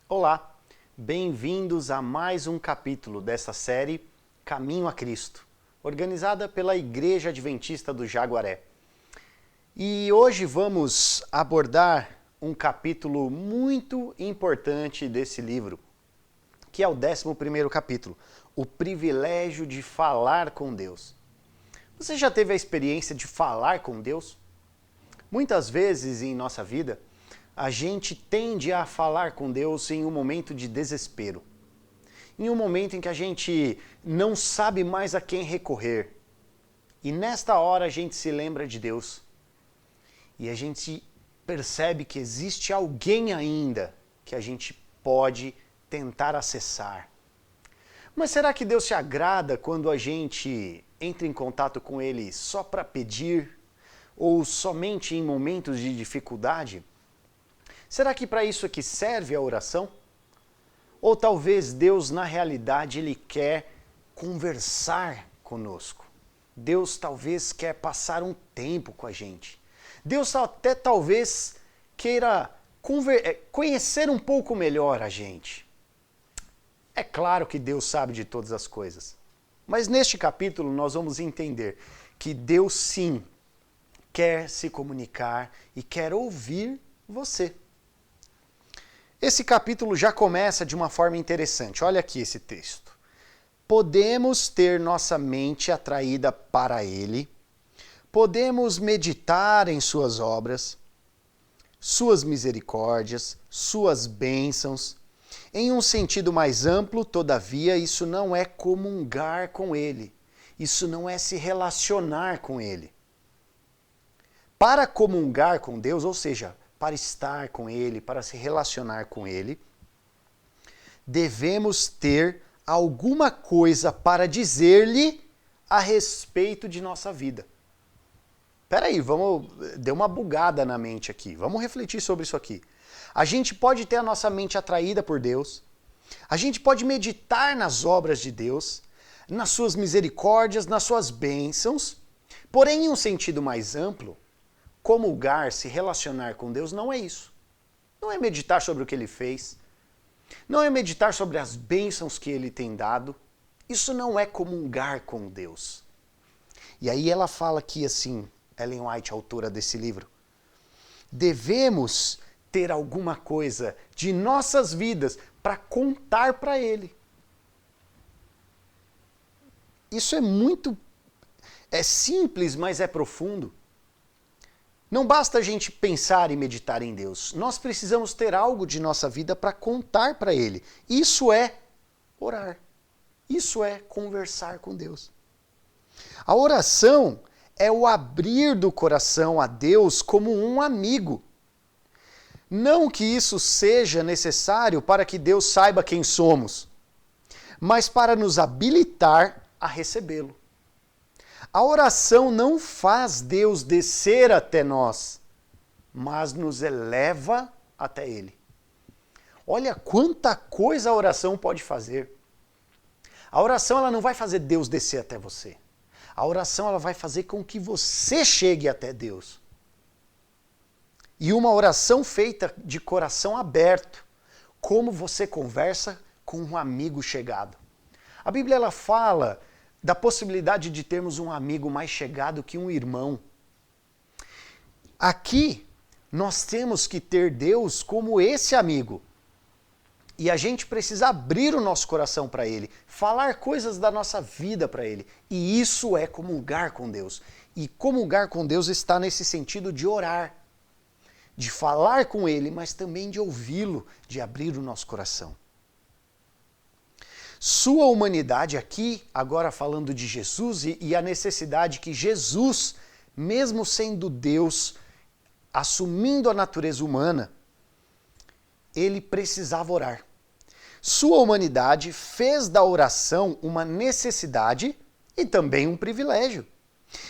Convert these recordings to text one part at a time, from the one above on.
Olá, bem-vindos a mais um capítulo dessa série Caminho a Cristo, organizada pela Igreja Adventista do Jaguaré. E hoje vamos abordar um capítulo muito importante desse livro, que é o 11º capítulo, o privilégio de falar com Deus. Você já teve a experiência de falar com Deus? Muitas vezes em nossa vida, a gente tende a falar com Deus em um momento de desespero. Em um momento em que a gente não sabe mais a quem recorrer. E nesta hora a gente se lembra de Deus. E a gente percebe que existe alguém ainda que a gente pode tentar acessar. Mas será que Deus se agrada quando a gente entra em contato com Ele só para pedir? Ou somente em momentos de dificuldade? Será que para isso aqui serve a oração? Ou talvez Deus, na realidade, Ele quer conversar conosco. Deus talvez quer passar um tempo com a gente. Deus até talvez queira conhecer um pouco melhor a gente. É claro que Deus sabe de todas as coisas. Mas neste capítulo nós vamos entender que Deus sim quer se comunicar e quer ouvir você. Esse capítulo já começa de uma forma interessante. Olha aqui esse texto. Podemos ter nossa mente atraída para Ele, podemos meditar em suas obras, suas misericórdias, suas bênçãos. Em um sentido mais amplo, todavia, isso não é comungar com Ele. Isso não é se relacionar com Ele. Para comungar com Deus, ou seja, para estar com Ele, para se relacionar com Ele, devemos ter alguma coisa para dizer-lhe a respeito de nossa vida. Peraí, deu uma bugada na mente aqui. Vamos refletir sobre isso aqui. A gente pode ter a nossa mente atraída por Deus, a gente pode meditar nas obras de Deus, nas suas misericórdias, nas suas bênçãos, porém, em um sentido mais amplo, comungar, se relacionar com Deus não é isso. Não é meditar sobre o que Ele fez, não é meditar sobre as bênçãos que Ele tem dado. Isso não é comungar com Deus. E aí ela fala aqui assim, Ellen White, autora desse livro, devemos ter alguma coisa de nossas vidas para contar para Ele. Isso é simples, mas é profundo. Não basta a gente pensar e meditar em Deus. Nós precisamos ter algo de nossa vida para contar para Ele. Isso é orar. Isso é conversar com Deus. A oração é o abrir do coração a Deus como um amigo. Não que isso seja necessário para que Deus saiba quem somos, mas para nos habilitar a recebê-lo. A oração não faz Deus descer até nós, mas nos eleva até Ele. Olha quanta coisa a oração pode fazer. A oração ela não vai fazer Deus descer até você. A oração ela vai fazer com que você chegue até Deus. E uma oração feita de coração aberto, como você conversa com um amigo chegado. A Bíblia ela fala da possibilidade de termos um amigo mais chegado que um irmão. Aqui, nós temos que ter Deus como esse amigo. E a gente precisa abrir o nosso coração para Ele, falar coisas da nossa vida para Ele. E isso é comungar com Deus. E comungar com Deus está nesse sentido de orar, de falar com Ele, mas também de ouvi-lo, de abrir o nosso coração. Sua humanidade aqui, agora falando de Jesus e a necessidade que Jesus, mesmo sendo Deus, assumindo a natureza humana, ele precisava orar. Sua humanidade fez da oração uma necessidade e também um privilégio.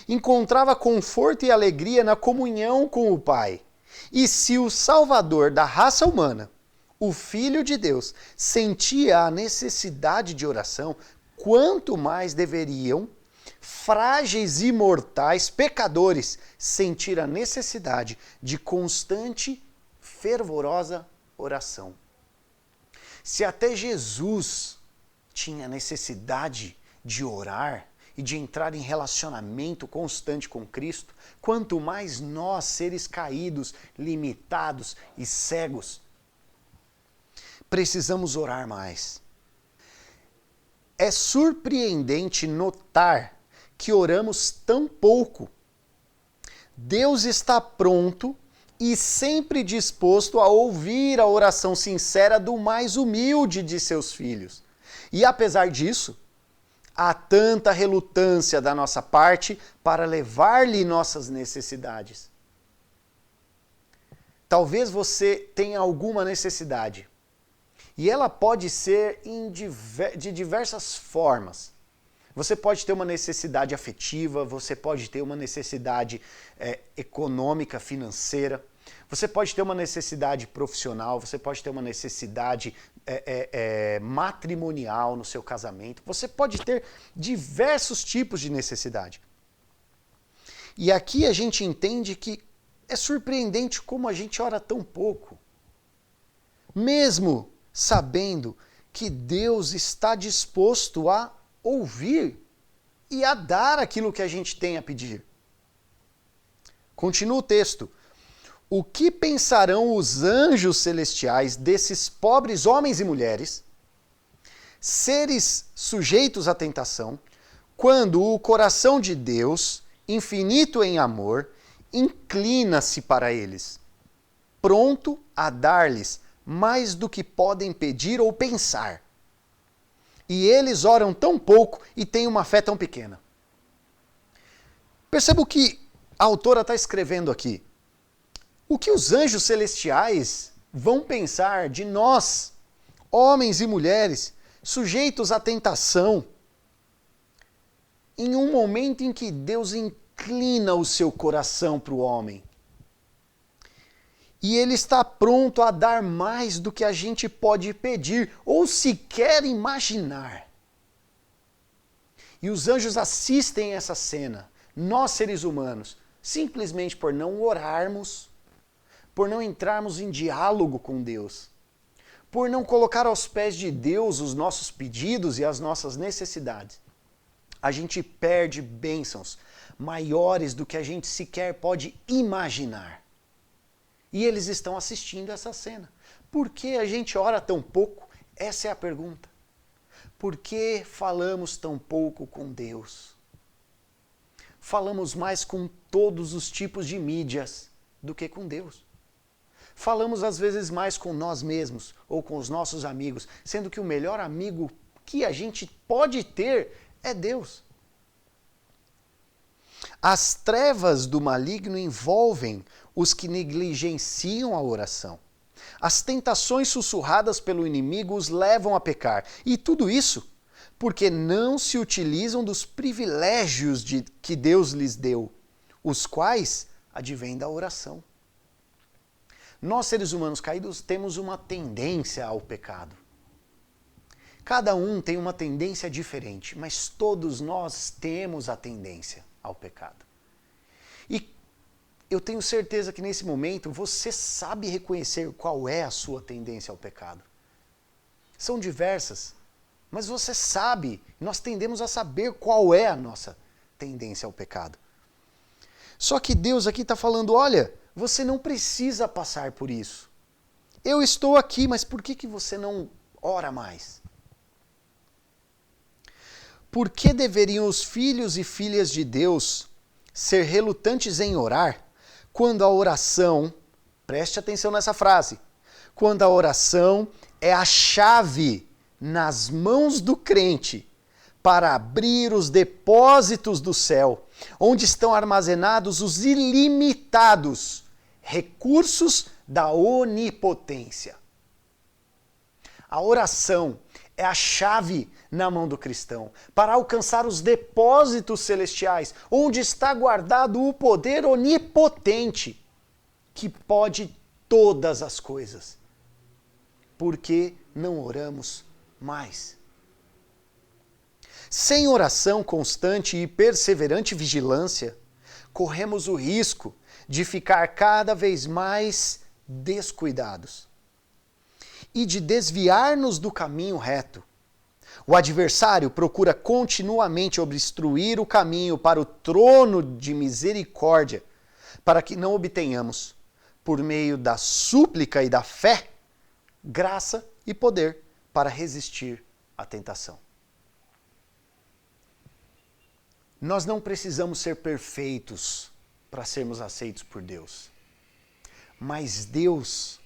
Encontrava conforto e alegria na comunhão com o Pai. E se o Salvador da raça humana, o Filho de Deus, sentia a necessidade de oração, quanto mais deveriam frágeis e mortais pecadores sentir a necessidade de constante, fervorosa oração. Se até Jesus tinha necessidade de orar e de entrar em relacionamento constante com Cristo, quanto mais nós, seres caídos, limitados e cegos, precisamos orar mais. É surpreendente notar que oramos tão pouco. Deus está pronto e sempre disposto a ouvir a oração sincera do mais humilde de seus filhos. E apesar disso, há tanta relutância da nossa parte para levar-lhe nossas necessidades. Talvez você tenha alguma necessidade. E ela pode ser de diversas formas. Você pode ter uma necessidade afetiva, você pode ter uma necessidade econômica, financeira, você pode ter uma necessidade profissional, você pode ter uma necessidade matrimonial no seu casamento, você pode ter diversos tipos de necessidade. E aqui a gente entende que é surpreendente como a gente ora tão pouco. Mesmo sabendo que Deus está disposto a ouvir e a dar aquilo que a gente tem a pedir. Continua o texto. O que pensarão os anjos celestiais desses pobres homens e mulheres, seres sujeitos à tentação, quando o coração de Deus, infinito em amor, inclina-se para eles, pronto a dar-lhes mais do que podem pedir ou pensar. E eles oram tão pouco e têm uma fé tão pequena. Perceba o que a autora está escrevendo aqui. O que os anjos celestiais vão pensar de nós, homens e mulheres, sujeitos à tentação, em um momento em que Deus inclina o seu coração para o homem? E ele está pronto a dar mais do que a gente pode pedir ou sequer imaginar. E os anjos assistem essa cena, nós seres humanos, simplesmente por não orarmos, por não entrarmos em diálogo com Deus, por não colocar aos pés de Deus os nossos pedidos e as nossas necessidades. A gente perde bênçãos maiores do que a gente sequer pode imaginar. E eles estão assistindo essa cena. Por que a gente ora tão pouco? Essa é a pergunta. Por que falamos tão pouco com Deus? Falamos mais com todos os tipos de mídias do que com Deus. Falamos às vezes mais com nós mesmos ou com os nossos amigos, sendo que o melhor amigo que a gente pode ter é Deus. As trevas do maligno envolvem os que negligenciam a oração. As tentações sussurradas pelo inimigo os levam a pecar. E tudo isso porque não se utilizam dos privilégios que Deus lhes deu, os quais advêm da oração. Nós, seres humanos caídos, temos uma tendência ao pecado. Cada um tem uma tendência diferente, mas todos nós temos a tendência ao pecado. E eu tenho certeza que nesse momento você sabe reconhecer qual é a sua tendência ao pecado. São diversas, mas você sabe, nós tendemos a saber qual é a nossa tendência ao pecado. Só que Deus aqui está falando, olha, você não precisa passar por isso. Eu estou aqui, mas por que você não ora mais? Por que deveriam os filhos e filhas de Deus ser relutantes em orar, quando a oração, preste atenção nessa frase, quando a oração é a chave nas mãos do crente para abrir os depósitos do céu, onde estão armazenados os ilimitados recursos da onipotência. A oração é a chave na mão do cristão para alcançar os depósitos celestiais, onde está guardado o poder onipotente que pode todas as coisas. Por que não oramos mais? Sem oração constante e perseverante vigilância, corremos o risco de ficar cada vez mais descuidados. e de desviar-nos do caminho reto. O adversário procura continuamente obstruir o caminho para o trono de misericórdia, para que não obtenhamos, por meio da súplica e da fé, graça e poder para resistir à tentação. Nós não precisamos ser perfeitos para sermos aceitos por Deus. Mas Deus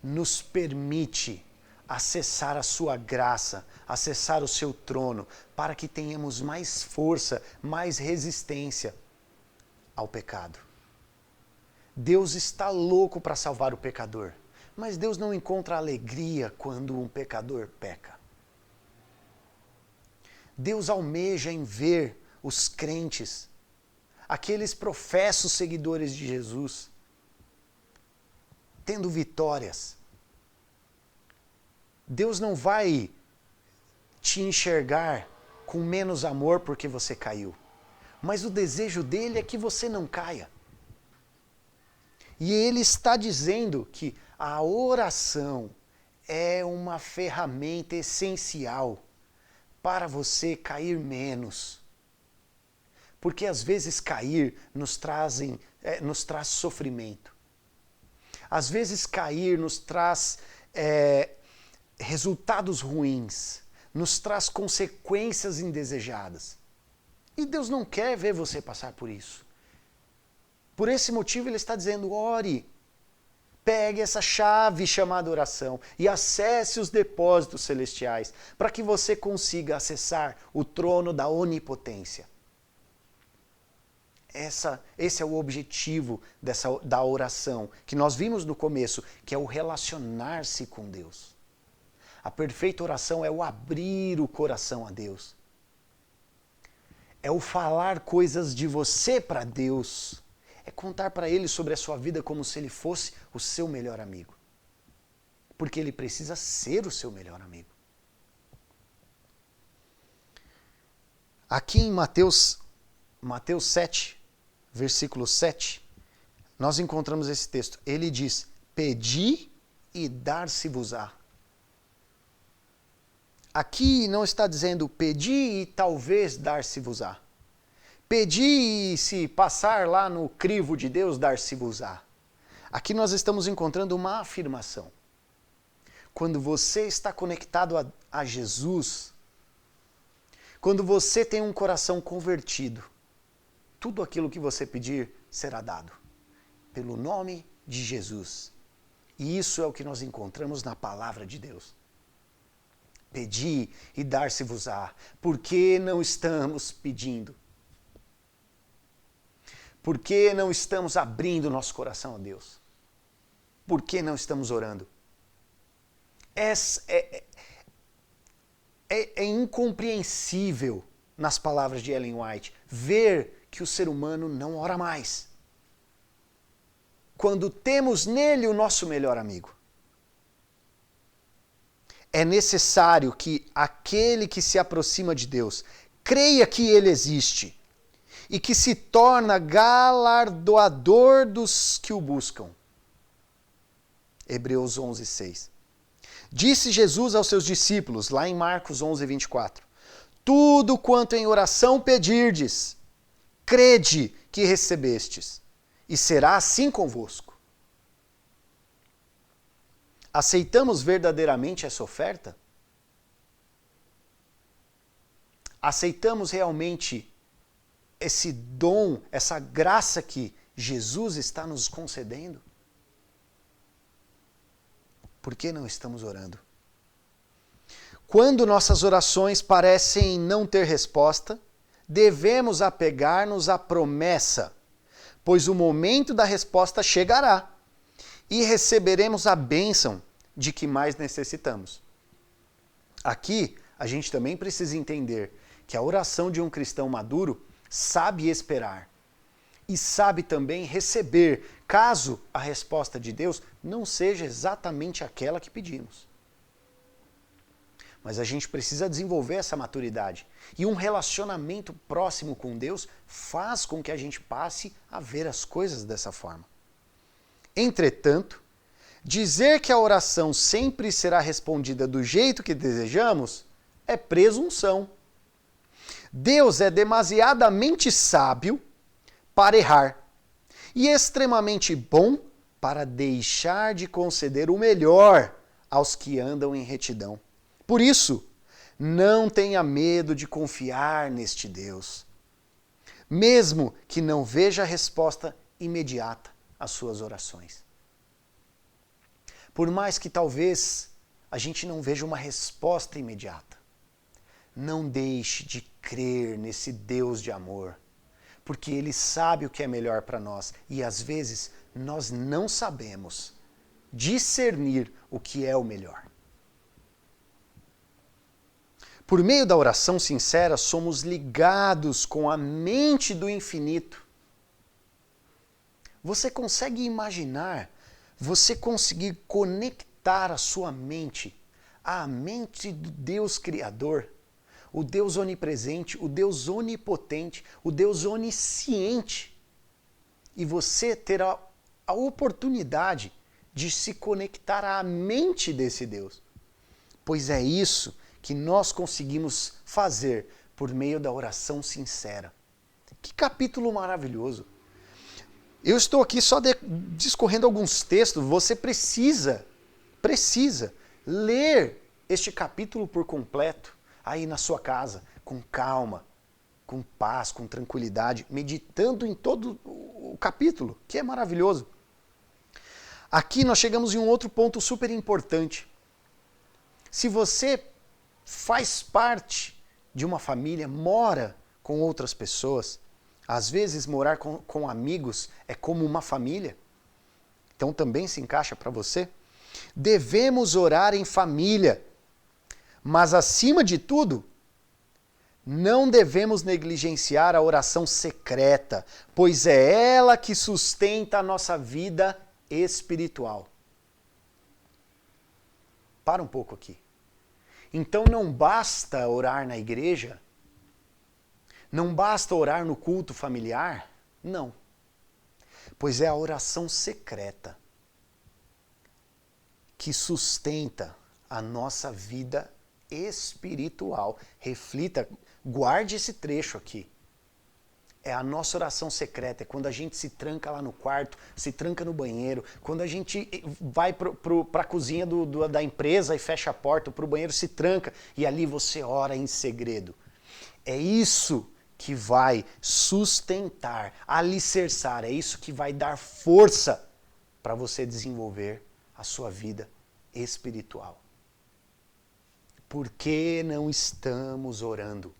nos permite acessar a sua graça, acessar o seu trono, para que tenhamos mais força, mais resistência ao pecado. Deus está louco para salvar o pecador, mas Deus não encontra alegria quando um pecador peca. Deus almeja em ver os crentes, aqueles professos seguidores de Jesus, tendo vitórias. Deus não vai te enxergar com menos amor porque você caiu, mas o desejo dele é que você não caia. E ele está dizendo que a oração é uma ferramenta essencial para você cair menos. Porque às vezes cair nos traz sofrimento. Às vezes cair nos traz resultados ruins, nos traz consequências indesejadas. E Deus não quer ver você passar por isso. Por esse motivo ele está dizendo, ore, pegue essa chave chamada oração e acesse os depósitos celestiais para que você consiga acessar o trono da onipotência. Esse é o objetivo da oração, que nós vimos no começo, que é o relacionar-se com Deus. A perfeita oração é o abrir o coração a Deus. É o falar coisas de você para Deus. É contar para Ele sobre a sua vida como se Ele fosse o seu melhor amigo. Porque Ele precisa ser o seu melhor amigo. Aqui em Mateus 7, versículo 7, nós encontramos esse texto. Ele diz, pedi e dar-se-vos-á. Aqui não está dizendo pedi e talvez dar-se-vos-á. Pedi e se passar lá no crivo de Deus, dar-se-vos-á. Aqui nós estamos encontrando uma afirmação. Quando você está conectado a Jesus, quando você tem um coração convertido, tudo aquilo que você pedir será dado, pelo nome de Jesus. E isso é o que nós encontramos na palavra de Deus. Pedi e dar-se-vos-á. Por que não estamos pedindo? Por que não estamos abrindo nosso coração a Deus? Por que não estamos orando? É incompreensível, nas palavras de Ellen White, ver que o ser humano não ora mais. Quando temos nele o nosso melhor amigo. É necessário que aquele que se aproxima de Deus creia que ele existe e que se torna galardoador dos que o buscam. Hebreus 11:6. Disse Jesus aos seus discípulos, lá em Marcos 11:24, tudo quanto em oração pedirdes, crede que recebestes, e será assim convosco. Aceitamos verdadeiramente essa oferta? Aceitamos realmente esse dom, essa graça que Jesus está nos concedendo? Por que não estamos orando? Quando nossas orações parecem não ter resposta, devemos apegar-nos à promessa, pois o momento da resposta chegará e receberemos a bênção de que mais necessitamos. Aqui, a gente também precisa entender que a oração de um cristão maduro sabe esperar e sabe também receber, caso a resposta de Deus não seja exatamente aquela que pedimos. Mas a gente precisa desenvolver essa maturidade. E um relacionamento próximo com Deus faz com que a gente passe a ver as coisas dessa forma. Entretanto, Dizer que a oração sempre será respondida do jeito que desejamos é presunção. Deus é demasiadamente sábio para errar e extremamente bom para deixar de conceder o melhor aos que andam em retidão. Por isso, não tenha medo de confiar neste Deus, mesmo que não veja a resposta imediata às suas orações. Por mais que talvez a gente não veja uma resposta imediata, não deixe de crer nesse Deus de amor, porque Ele sabe o que é melhor para nós e às vezes nós não sabemos discernir o que é o melhor. Por meio da oração sincera, somos ligados com a mente do infinito. Você consegue imaginar, você conseguir conectar a sua mente à mente do Deus Criador, o Deus onipresente, o Deus onipotente, o Deus onisciente, e você terá a oportunidade de se conectar à mente desse Deus. Pois é isso que nós conseguimos fazer por meio da oração sincera. Que capítulo maravilhoso! Eu estou aqui só discorrendo alguns textos, você precisa ler este capítulo por completo, aí na sua casa, com calma, com paz, com tranquilidade, meditando em todo o capítulo, que é maravilhoso. Aqui nós chegamos em um outro ponto super importante. Se você faz parte de uma família, mora com outras pessoas, às vezes morar com amigos é como uma família, então também se encaixa para você. Devemos orar em família, mas acima de tudo, não devemos negligenciar a oração secreta, pois é ela que sustenta a nossa vida espiritual. Para um pouco aqui. Então não basta orar na igreja? Não basta orar no culto familiar? Não. Pois é a oração secreta que sustenta a nossa vida espiritual. Reflita, guarde esse trecho aqui. É a nossa oração secreta, é quando a gente se tranca lá no quarto, se tranca no banheiro, quando a gente vai para a cozinha da empresa e fecha a porta, para o banheiro se tranca e ali você ora em segredo. É isso que vai sustentar, alicerçar, é isso que vai dar força para você desenvolver a sua vida espiritual. Por que não estamos orando?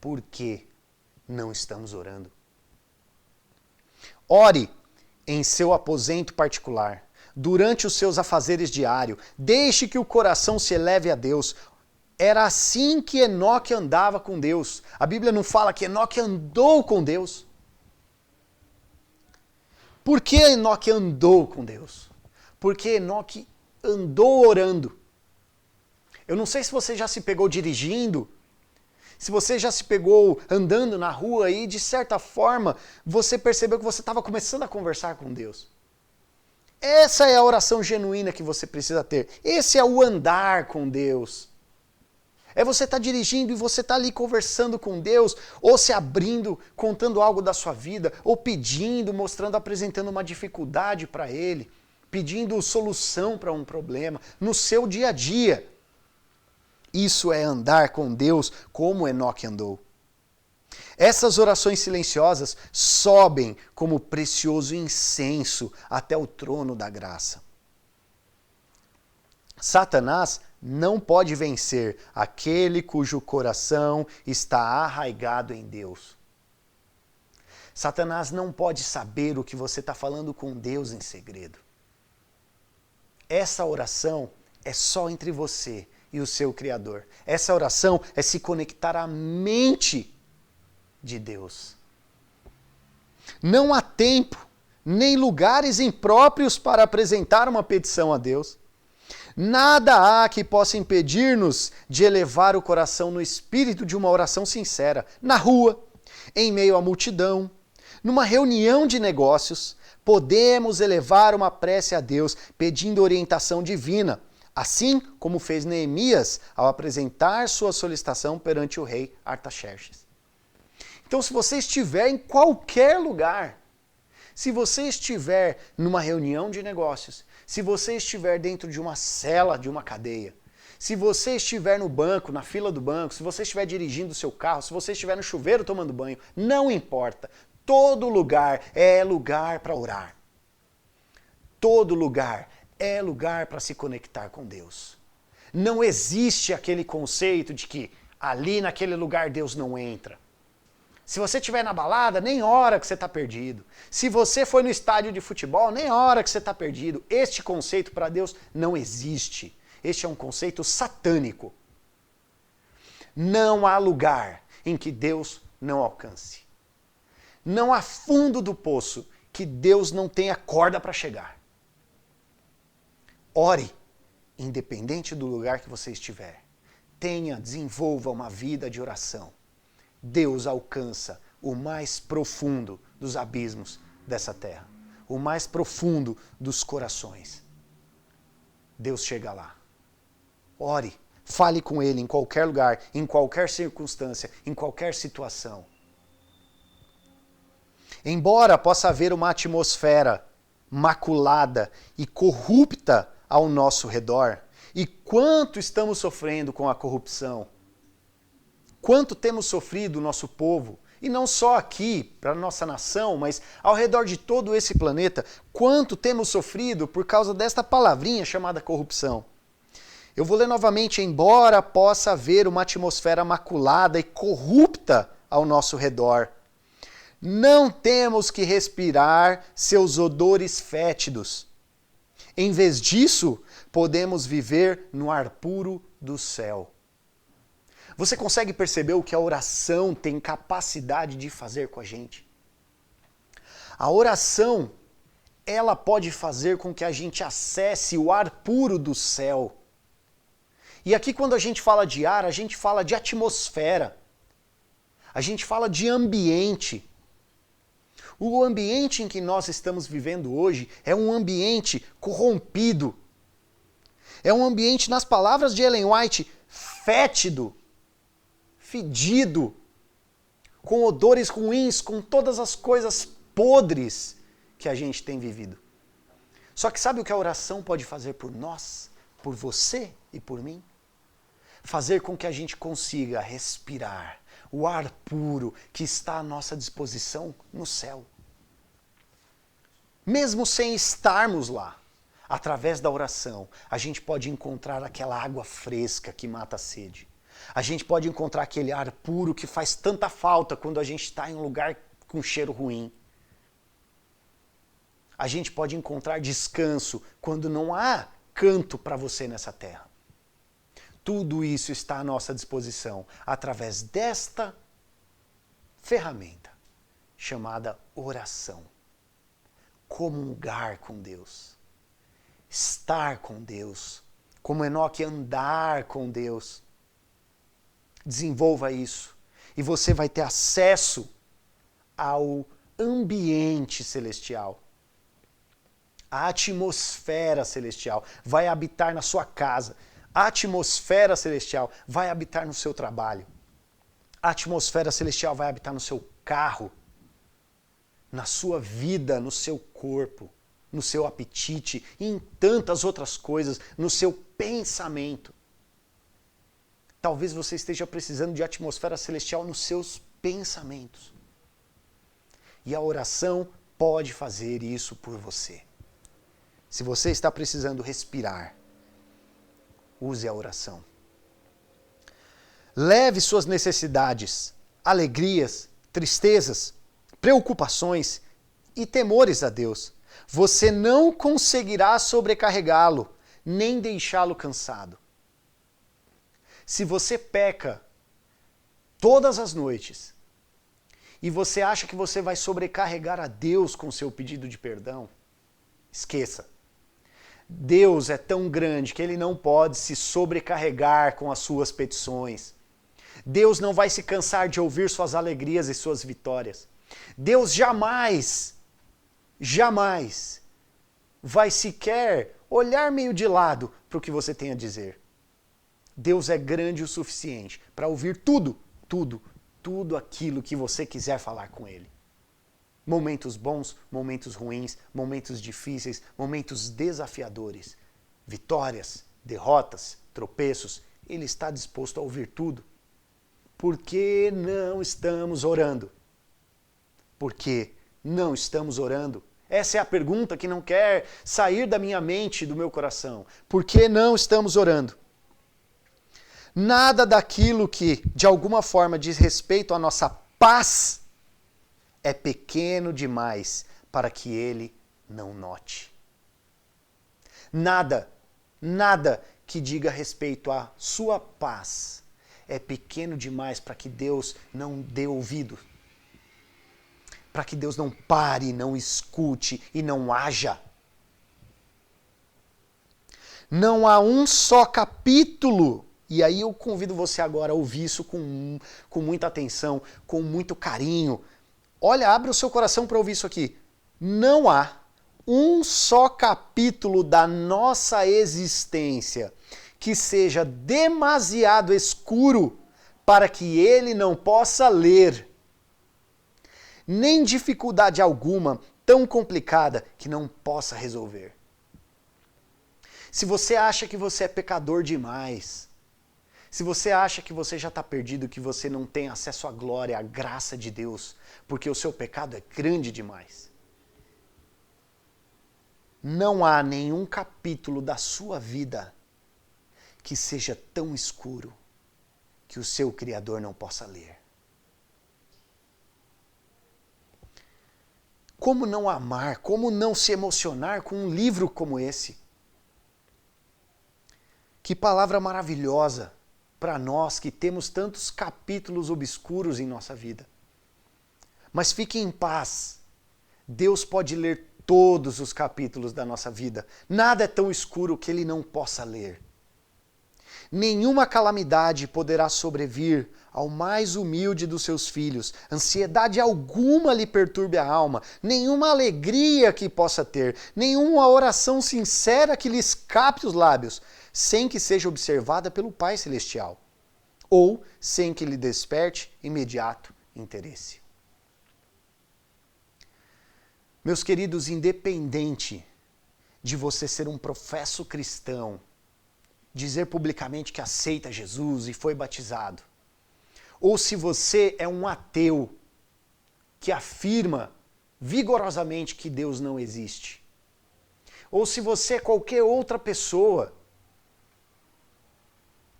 Por que não estamos orando? Ore em seu aposento particular, durante os seus afazeres diários. Deixe que o coração se eleve a Deus. Era assim que Enoque andava com Deus. A Bíblia não fala que Enoque andou com Deus. Por que Enoque andou com Deus? Porque Enoque andou orando. Eu não sei se você já se pegou dirigindo, se você já se pegou andando na rua e, de certa forma, você percebeu que você estava começando a conversar com Deus. Essa é a oração genuína que você precisa ter. Esse é o andar com Deus. É você estar dirigindo e você estar ali conversando com Deus, ou se abrindo, contando algo da sua vida, ou pedindo, mostrando, apresentando uma dificuldade para Ele, pedindo solução para um problema, no seu dia a dia. Isso é andar com Deus como Enoque andou. Essas orações silenciosas sobem como precioso incenso até o trono da graça. Satanás não pode vencer aquele cujo coração está arraigado em Deus. Satanás não pode saber o que você está falando com Deus em segredo. Essa oração é só entre você e o seu Criador. Essa oração é se conectar à mente de Deus. Não há tempo, nem lugares impróprios para apresentar uma petição a Deus. Nada há que possa impedir-nos de elevar o coração no espírito de uma oração sincera, na rua, em meio à multidão, Numa reunião de negócios, podemos elevar uma prece a Deus pedindo orientação divina, assim como fez Neemias ao apresentar sua solicitação perante o rei Artaxerxes. Então, se você estiver em qualquer lugar, se você estiver numa reunião de negócios, se você estiver dentro de uma cela de uma cadeia, se você estiver no banco, na fila do banco, se você estiver dirigindo o seu carro, se você estiver no chuveiro tomando banho, não importa. Todo lugar é lugar para orar. Todo lugar é lugar para se conectar com Deus. Não existe aquele conceito de que ali naquele lugar Deus não entra. Se você estiver na balada, nem hora que você está perdido. Se você foi no estádio de futebol, nem hora que você está perdido. Este conceito para Deus não existe. Este é um conceito satânico. Não há lugar em que Deus não alcance. Não há fundo do poço que Deus não tenha corda para chegar. Ore, independente do lugar que você estiver. Desenvolva uma vida de oração. Deus alcança o mais profundo dos abismos dessa terra, o mais profundo dos corações. Deus chega lá. Ore, fale com Ele em qualquer lugar, em qualquer circunstância, em qualquer situação. Embora possa haver uma atmosfera maculada e corrupta ao nosso redor, e quanto estamos sofrendo com a corrupção, quanto temos sofrido o nosso povo, e não só aqui, para a nossa nação, mas ao redor de todo esse planeta, quanto temos sofrido por causa desta palavrinha chamada corrupção. Eu vou ler novamente, embora possa haver uma atmosfera maculada e corrupta ao nosso redor, não temos que respirar seus odores fétidos. Em vez disso, podemos viver no ar puro do céu. Você consegue perceber o que a oração tem capacidade de fazer com a gente? A oração, ela pode fazer com que a gente acesse o ar puro do céu. E aqui quando a gente fala de ar, a gente fala de atmosfera. A gente fala de ambiente. O ambiente em que nós estamos vivendo hoje é um ambiente corrompido. É um ambiente, nas palavras de Ellen White, fétido, fedido, com odores ruins, com todas as coisas podres que a gente tem vivido. Só que sabe o que a oração pode fazer por nós, por você e por mim? Fazer com que a gente consiga respirar o ar puro que está à nossa disposição no céu. Mesmo sem estarmos lá, através da oração, a gente pode encontrar aquela água fresca que mata a sede. A gente pode encontrar aquele ar puro que faz tanta falta quando a gente está em um lugar com cheiro ruim. A gente pode encontrar descanso quando não há canto para você nessa terra. Tudo isso está à nossa disposição através desta ferramenta chamada oração. Comungar com Deus. Estar com Deus. Como Enoque, andar com Deus. Desenvolva isso e você vai ter acesso ao ambiente celestial. A atmosfera celestial vai habitar na sua casa. A atmosfera celestial vai habitar no seu trabalho. A atmosfera celestial vai habitar no seu carro, na sua vida, no seu corpo, no seu apetite e em tantas outras coisas, no seu pensamento. Talvez você esteja precisando de atmosfera celestial nos seus pensamentos. E a oração pode fazer isso por você. Se você está precisando respirar, use a oração. Leve suas necessidades, alegrias, tristezas, preocupações e temores a Deus. Você não conseguirá sobrecarregá-lo, nem deixá-lo cansado. Se você peca todas as noites e você acha que você vai sobrecarregar a Deus com seu pedido de perdão, esqueça. Deus é tão grande que Ele não pode se sobrecarregar com as suas petições. Deus não vai se cansar de ouvir suas alegrias e suas vitórias. Deus jamais vai sequer olhar meio de lado para o que você tem a dizer. Deus é grande o suficiente para ouvir tudo aquilo que você quiser falar com Ele. Momentos bons, momentos ruins, momentos difíceis, momentos desafiadores, vitórias, derrotas, tropeços, Ele está disposto a ouvir tudo. Por que não estamos orando? Por que não estamos orando? Essa é a pergunta que não quer sair da minha mente e do meu coração. Por que não estamos orando? Nada daquilo que, de alguma forma, diz respeito à nossa paz é pequeno demais para que Ele não note. Nada que diga respeito à sua paz é pequeno demais para que Deus não dê ouvido. Para que Deus não pare, não escute e não haja. Não há um só capítulo, e aí eu convido você agora a ouvir isso com muita atenção, com muito carinho. Olha, abre o seu coração para ouvir isso aqui. Não há um só capítulo da nossa existência que seja demasiado escuro para que ele não possa ler. Nem dificuldade alguma tão complicada que não possa resolver. Se você acha que você é pecador demais, se você acha que você já está perdido, que você não tem acesso à glória, à graça de Deus, porque o seu pecado é grande demais, não há nenhum capítulo da sua vida que seja tão escuro que o seu Criador não possa ler. Como não amar, como não se emocionar com um livro como esse? Que palavra maravilhosa para nós que temos tantos capítulos obscuros em nossa vida. Mas fique em paz. Deus pode ler todos os capítulos da nossa vida. Nada é tão escuro que Ele não possa ler. Nenhuma calamidade poderá sobrevir ao mais humilde dos seus filhos. Ansiedade alguma lhe perturbe a alma, nenhuma alegria que possa ter, nenhuma oração sincera que lhe escape os lábios, sem que seja observada pelo Pai Celestial, ou sem que lhe desperte imediato interesse. Meus queridos, independente de você ser um professo cristão, dizer publicamente que aceita Jesus e foi batizado, ou se você é um ateu que afirma vigorosamente que Deus não existe, ou se você é qualquer outra pessoa,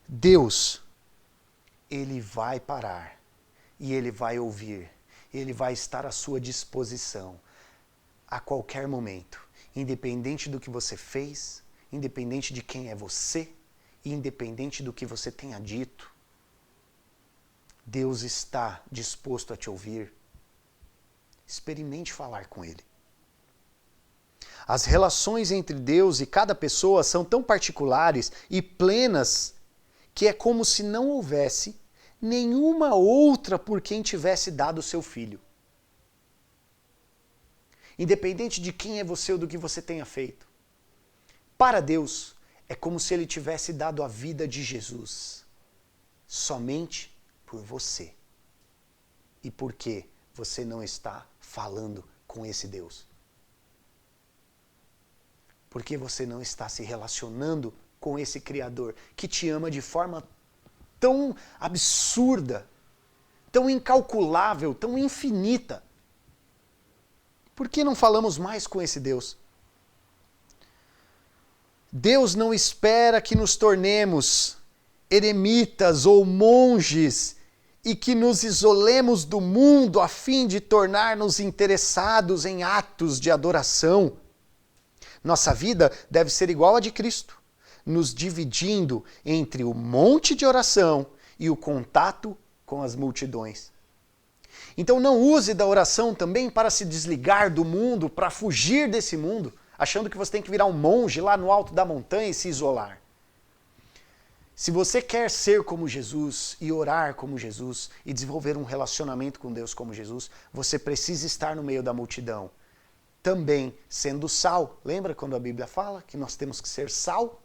Deus, Ele vai parar e Ele vai ouvir, Ele vai estar à sua disposição a qualquer momento, independente do que você fez, independente de quem é você, independente do que você tenha dito, Deus está disposto a te ouvir. Experimente falar com Ele. As relações entre Deus e cada pessoa são tão particulares e plenas que é como se não houvesse nenhuma outra por quem tivesse dado o seu filho. Independente de quem é você ou do que você tenha feito. Para Deus, é como se Ele tivesse dado a vida de Jesus, somente por você. E por que você não está falando com esse Deus? Por que você não está se relacionando com esse Criador que te ama de forma tão absurda, tão incalculável, tão infinita? Por que não falamos mais com esse Deus? Deus não espera que nos tornemos eremitas ou monges e que nos isolemos do mundo a fim de tornar-nos interessados em atos de adoração. Nossa vida deve ser igual à de Cristo, nos dividindo entre o monte de oração e o contato com as multidões. Então não use da oração também para se desligar do mundo, para fugir desse mundo, achando que você tem que virar um monge lá no alto da montanha e se isolar. Se você quer ser como Jesus e orar como Jesus e desenvolver um relacionamento com Deus como Jesus, você precisa estar no meio da multidão. Também sendo sal. Lembra quando a Bíblia fala que nós temos que ser sal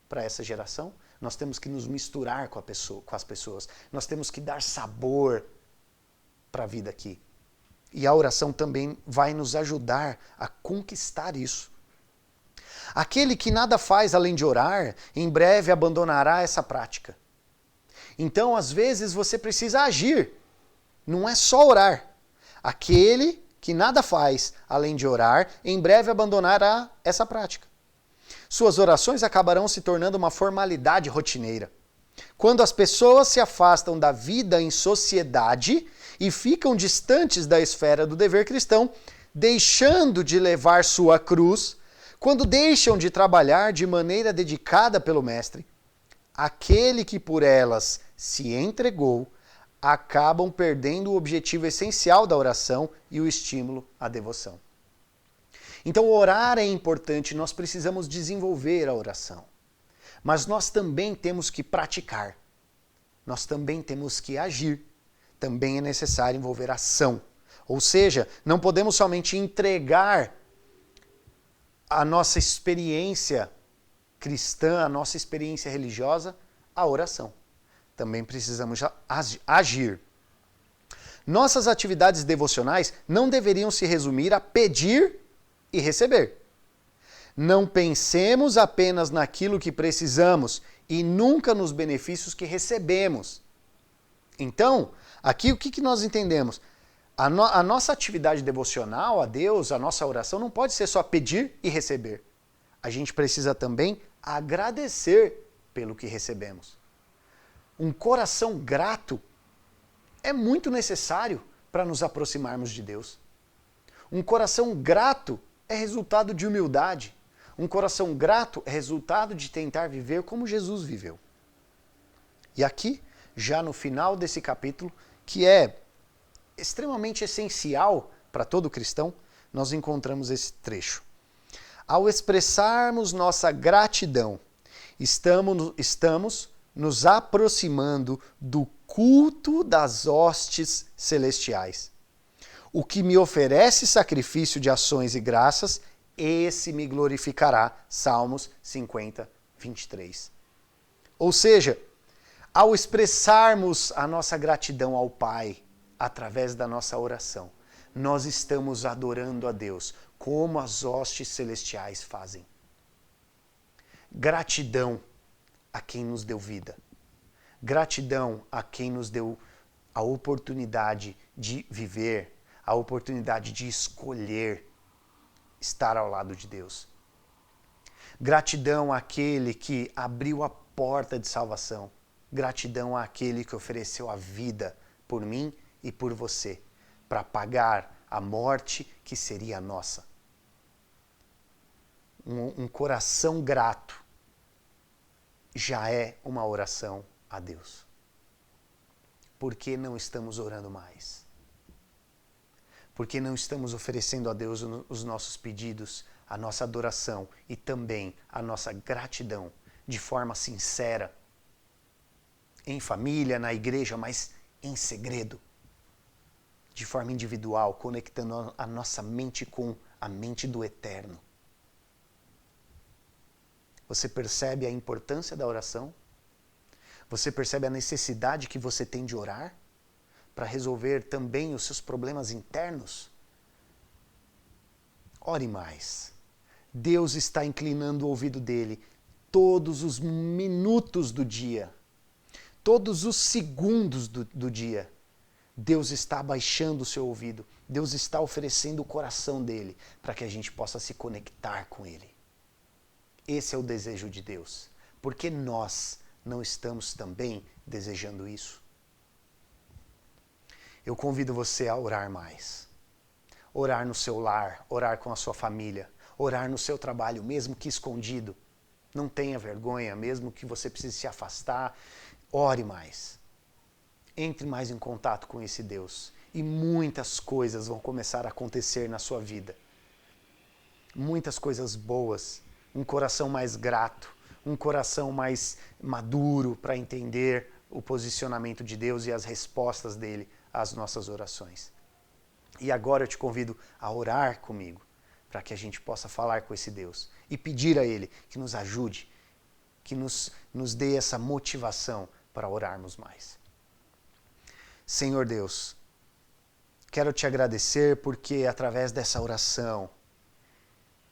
para essa geração? Nós temos que nos misturar com as pessoas. Nós temos que dar sabor para a vida aqui. E a oração também vai nos ajudar a conquistar isso. Aquele que nada faz além de orar, em breve abandonará essa prática. Então, às vezes, você precisa agir. Não é só orar. Aquele que nada faz além de orar, em breve abandonará essa prática. Suas orações acabarão se tornando uma formalidade rotineira. Quando as pessoas se afastam da vida em sociedade e ficam distantes da esfera do dever cristão, deixando de levar sua cruz, quando deixam de trabalhar de maneira dedicada pelo Mestre, aquele que por elas se entregou, acabam perdendo o objetivo essencial da oração e o estímulo à devoção. Então, orar é importante, nós precisamos desenvolver a oração. Mas nós também temos que praticar. Nós também temos que agir. Também é necessário envolver ação. Ou seja, não podemos somente entregar a nossa experiência cristã, a nossa experiência religiosa, à oração. Também precisamos agir. Nossas atividades devocionais não deveriam se resumir a pedir e receber. Não pensemos apenas naquilo que precisamos e nunca nos benefícios que recebemos. Então, aqui o que nós entendemos? A nossa atividade devocional a Deus, a nossa oração, não pode ser só pedir e receber. A gente precisa também agradecer pelo que recebemos. Um coração grato é muito necessário para nos aproximarmos de Deus. Um coração grato é resultado de humildade. Um coração grato é resultado de tentar viver como Jesus viveu. E aqui, já no final desse capítulo, que é extremamente essencial para todo cristão, nós encontramos esse trecho. Ao expressarmos nossa gratidão, estamos nos aproximando do culto das hostes celestiais. O que me oferece sacrifício de ações e graças, esse me glorificará. Salmos 50, 23. Ou seja, ao expressarmos a nossa gratidão ao Pai, através da nossa oração, nós estamos adorando a Deus, como as hostes celestiais fazem. Gratidão a quem nos deu vida. Gratidão a quem nos deu a oportunidade de viver, a oportunidade de escolher estar ao lado de Deus. Gratidão àquele que abriu a porta de salvação. Gratidão àquele que ofereceu a vida por mim e por você, para pagar a morte que seria a nossa. Um coração grato já é uma oração a Deus. Por que não estamos orando mais? Por que não estamos oferecendo a Deus os nossos pedidos, a nossa adoração e também a nossa gratidão de forma sincera, em família, na igreja, mas em segredo, de forma individual, conectando a nossa mente com a mente do Eterno? Você percebe a importância da oração? Você percebe a necessidade que você tem de orar para resolver também os seus problemas internos? Ore mais. Deus está inclinando o ouvido dele todos os minutos do dia, todos os segundos do dia. Deus está abaixando o seu ouvido. Deus está oferecendo o coração dele para que a gente possa se conectar com ele. Esse é o desejo de Deus. Por que nós não estamos também desejando isso? Eu convido você a orar mais. Orar no seu lar, orar com a sua família, orar no seu trabalho, mesmo que escondido. Não tenha vergonha, mesmo que você precise se afastar. Ore mais. Entre mais em contato com esse Deus. E muitas coisas vão começar a acontecer na sua vida. Muitas coisas boas. Um coração mais grato, um coração mais maduro para entender o posicionamento de Deus e as respostas dele às nossas orações. E agora eu te convido a orar comigo, para que a gente possa falar com esse Deus e pedir a Ele que nos ajude, que nos dê essa motivação para orarmos mais. Senhor Deus, quero te agradecer porque através dessa oração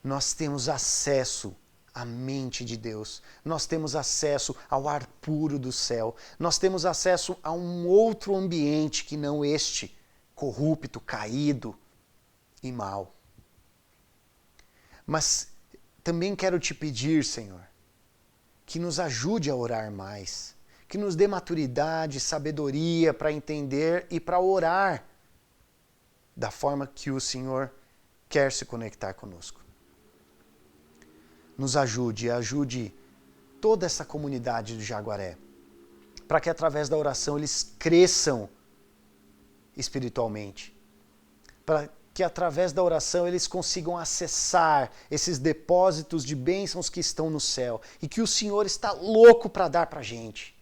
nós temos acesso à mente de Deus, nós temos acesso ao ar puro do céu, nós temos acesso a um outro ambiente que não este, corrupto, caído e mau. Mas também quero te pedir, Senhor, que nos ajude a orar mais, que nos dê maturidade, sabedoria para entender e para orar da forma que o Senhor quer se conectar conosco. Nos ajude toda essa comunidade do Jaguaré, para que através da oração eles cresçam espiritualmente, para que através da oração eles consigam acessar esses depósitos de bênçãos que estão no céu e que o Senhor está louco para dar para a gente.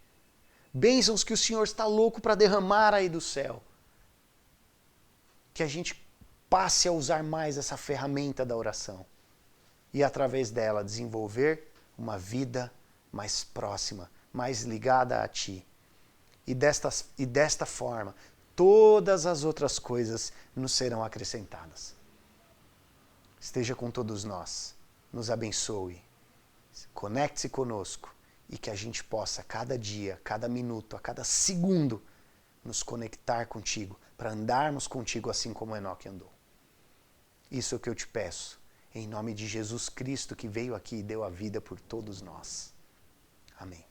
Bênçãos que o Senhor está louco para derramar aí do céu. Que a gente passe a usar mais essa ferramenta da oração e através dela desenvolver uma vida mais próxima, mais ligada a Ti. E desta forma, todas as outras coisas nos serão acrescentadas. Esteja com todos nós, nos abençoe, conecte-se conosco e que a gente possa, cada dia, cada minuto, a cada segundo, nos conectar contigo, para andarmos contigo assim como Enoque andou. Isso é o que eu te peço, em nome de Jesus Cristo, que veio aqui e deu a vida por todos nós. Amém.